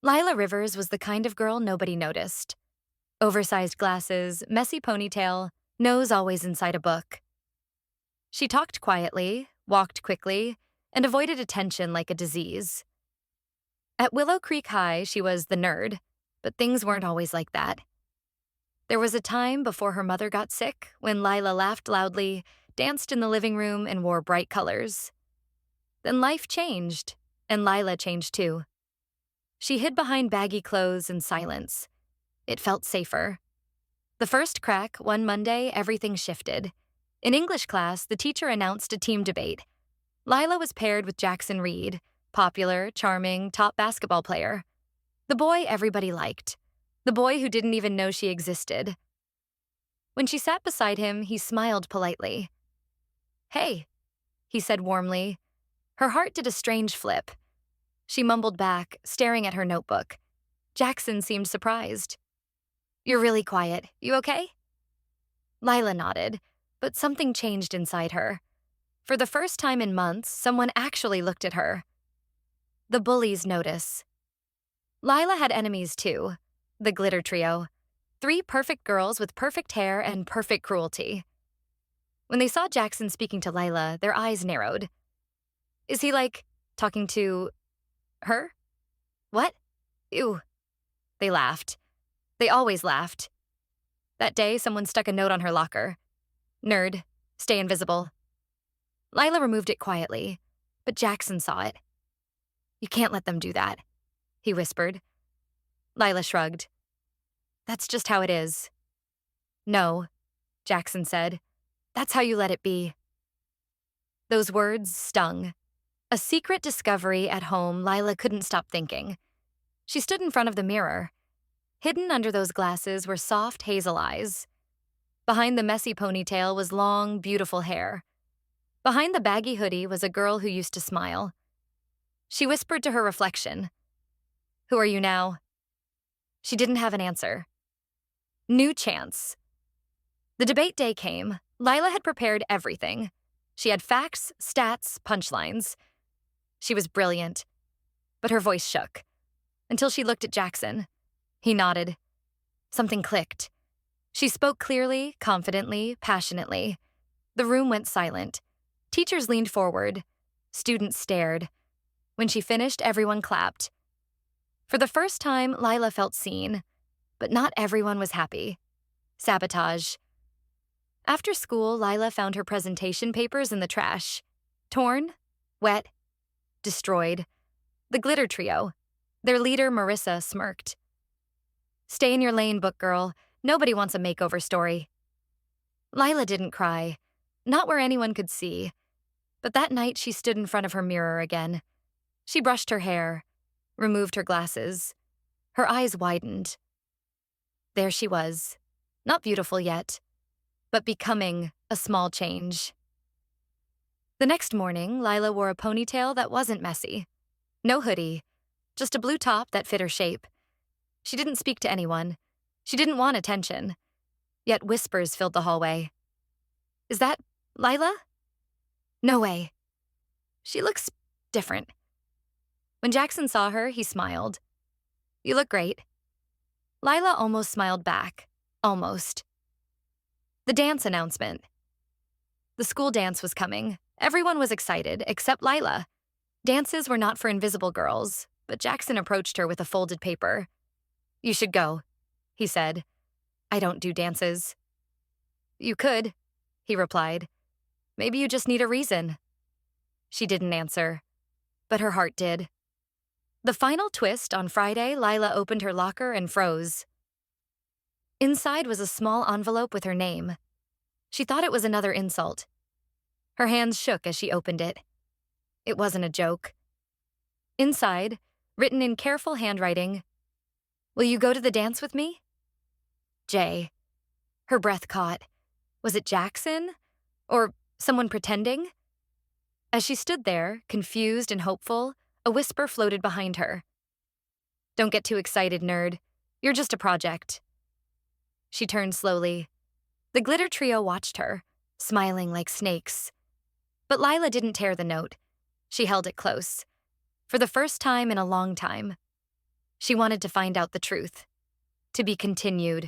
Lila Rivers was the kind of girl nobody noticed. Oversized glasses, messy ponytail, nose always inside a book. She talked quietly, walked quickly, and avoided attention like a disease. At Willow Creek High, she was the nerd, but things weren't always like that. There was a time before her mother got sick when Lila laughed loudly, danced in the living room, and wore bright colors. Then life changed, and Lila changed too. She hid behind baggy clothes and silence. It felt safer. The first crack, one Monday, everything shifted. In English class, the teacher announced a team debate. Lila was paired with Jackson Reed, popular, charming, top basketball player. The boy everybody liked. The boy who didn't even know she existed. When she sat beside him, he smiled politely. "Hey," he said warmly. Her heart did a strange flip. She mumbled back, staring at her notebook. Jackson seemed surprised. "You're really quiet. You okay?" Lila nodded, but something changed inside her. For the first time in months, someone actually looked at her. The bullies notice. Lila had enemies too, the glitter trio. 3 perfect girls with perfect hair and perfect cruelty. When they saw Jackson speaking to Lila, their eyes narrowed. Is he talking to her? What? Ew. They laughed. They always laughed. That day, someone stuck a note on her locker. "Nerd, stay invisible." Lila removed it quietly, but Jackson saw it. "You can't let them do that," he whispered. Lila shrugged. "That's just how it is." "No," Jackson said. "That's how you let it be." Those words stung. A secret discovery at home, Lila couldn't stop thinking. She stood in front of the mirror. Hidden under those glasses were soft hazel eyes. Behind the messy ponytail was long, beautiful hair. Behind the baggy hoodie was a girl who used to smile. She whispered to her reflection, "Who are you now?" She didn't have an answer. New chance. The debate day came. Lila had prepared everything. She had facts, stats, punchlines. She was brilliant, but her voice shook. Until she looked at Jackson. He nodded. Something clicked. She spoke clearly, confidently, passionately. The room went silent. Teachers leaned forward. Students stared. When she finished, everyone clapped. For the first time, Lila felt seen, but not everyone was happy. Sabotage. After school, Lila found her presentation papers in the trash. Torn, wet, destroyed. The glitter trio. Their leader, Marissa, smirked. "Stay in your lane, book girl. Nobody wants a makeover story." Lila didn't cry, not where anyone could see. But that night, she stood in front of her mirror again. She brushed her hair, removed her glasses. Her eyes widened. There she was, not beautiful yet, but becoming a small change. The next morning, Lila wore a ponytail that wasn't messy. No hoodie, just a blue top that fit her shape. She didn't speak to anyone. She didn't want attention. Yet whispers filled the hallway. "Is that Lila?" "No way. She looks different." When Jackson saw her, he smiled. "You look great." Lila almost smiled back. Almost. The dance announcement. The school dance was coming. Everyone was excited, except Lila. Dances were not for invisible girls, but Jackson approached her with a folded paper. "You should go," he said. "I don't do dances." "You could," he replied. "Maybe you just need a reason." She didn't answer, but her heart did. The final twist on Friday, Lila opened her locker and froze. Inside was a small envelope with her name. She thought it was another insult. Her hands shook as she opened it. It wasn't a joke. Inside, written in careful handwriting, "Will you go to the dance with me? Jay." Her breath caught. Was it Jackson? Or someone pretending? As she stood there, confused and hopeful, a whisper floated behind her. "Don't get too excited, nerd. You're just a project." She turned slowly. The glitter trio watched her, smiling like snakes. But Lila didn't tear the note. She held it close. For the first time in a long time. She wanted to find out the truth. To be continued.